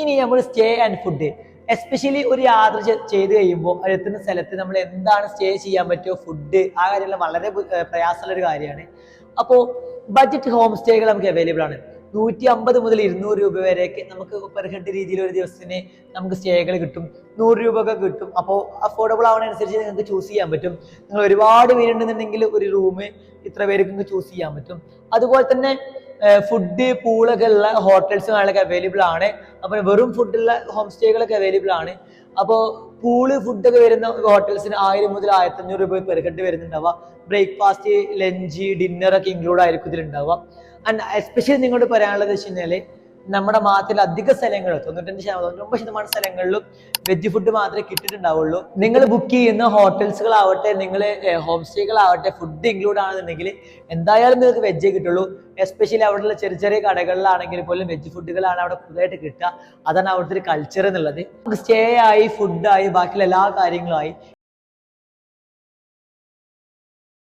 ഇനി നമ്മൾ stay and food, especially ഒരു യാത്ര ചെയ്ത് കഴിയുമ്പോൾ എത്തുന്ന സ്ഥലത്ത് നമ്മൾ എന്താണ് സ്റ്റേ ചെയ്യാൻ പറ്റുമോ, ഫുഡ്, ആ കാര്യമെല്ലാം വളരെ പ്രയാസമുള്ള ഒരു കാര്യമാണ്. അപ്പോൾ ബഡ്ജറ്റ് ഹോം സ്റ്റേകൾ നമുക്ക് അവൈലബിൾ ആണ്. 150 മുതൽ 200 രൂപ വരെയൊക്കെ നമുക്ക് പെർ ഹെഡ് രീതിയിൽ ഒരു ദിവസത്തിന് നമുക്ക് സ്റ്റേകൾ കിട്ടും. 100 രൂപ ഒക്കെ കിട്ടും. അപ്പോൾ അഫോർഡബിൾ ആവുന്നതനുസരിച്ച് നിങ്ങൾക്ക് ചൂസ് ചെയ്യാൻ പറ്റും. നിങ്ങൾ ഒരുപാട് പേരുണ്ടെന്നുണ്ടെങ്കിൽ ഒരു റൂം ഇത്ര പേർക്ക് നിങ്ങൾക്ക് ചൂസ് ചെയ്യാൻ പറ്റും. അതുപോലെ തന്നെ ഫുഡ് പൂളൊക്കെ ഉള്ള ഹോട്ടൽസ് നാളൊക്കെ അവൈലബിൾ ആണ്. അപ്പൊ വെറും ഫുഡുള്ള ഹോം സ്റ്റേകളൊക്കെ അവൈലബിൾ ആണ്. അപ്പോൾ പൂള് ഫുഡൊക്കെ വരുന്ന ഹോട്ടൽസിന് 1000 മുതൽ 1500 രൂപ പെർ ഹെഡ് വരുന്നുണ്ടാവുക. ബ്രേക്ക്ഫാസ്റ്റ്, ലഞ്ച്, ഡിന്നർ ഒക്കെ ഇൻക്ലൂഡ് ആയിരിക്കും ഇതിലുണ്ടാവുക. ആൻഡ് എസ്പെഷ്യലി നിങ്ങളോട് പറയാനുള്ളത് വെച്ച് കഴിഞ്ഞാല് നമ്മുടെ നാട്ടിൽ അധിക സ്ഥലങ്ങൾ 99% സ്ഥലങ്ങളിലും വെജ് ഫുഡ് മാത്രമേ കിട്ടിയിട്ടുണ്ടാവുള്ളൂ. നിങ്ങൾ ബുക്ക് ചെയ്യുന്ന ഹോട്ടൽസുകളാവട്ടെ, നിങ്ങൾ ഹോം സ്റ്റേകളാവട്ടെ, ഫുഡ് ഇൻക്ലൂഡ് ആണെന്നുണ്ടെങ്കിൽ എന്തായാലും നിങ്ങൾക്ക് വെജ് കിട്ടുള്ളൂ. എസ്പെഷ്യലി അവിടെയുള്ള ചെറിയ ചെറിയ കടകളിലാണെങ്കിൽ പോലും വെജ് ഫുഡുകളാണ് അവിടെ കൂടുതലായിട്ട് കിട്ടുക. അതാണ് അവിടുത്തെ ഒരു കൾച്ചർ എന്നുള്ളത്. സ്റ്റേ ആയി, ഫുഡായി, ബാക്കിയുള്ള എല്ലാ കാര്യങ്ങളുമായി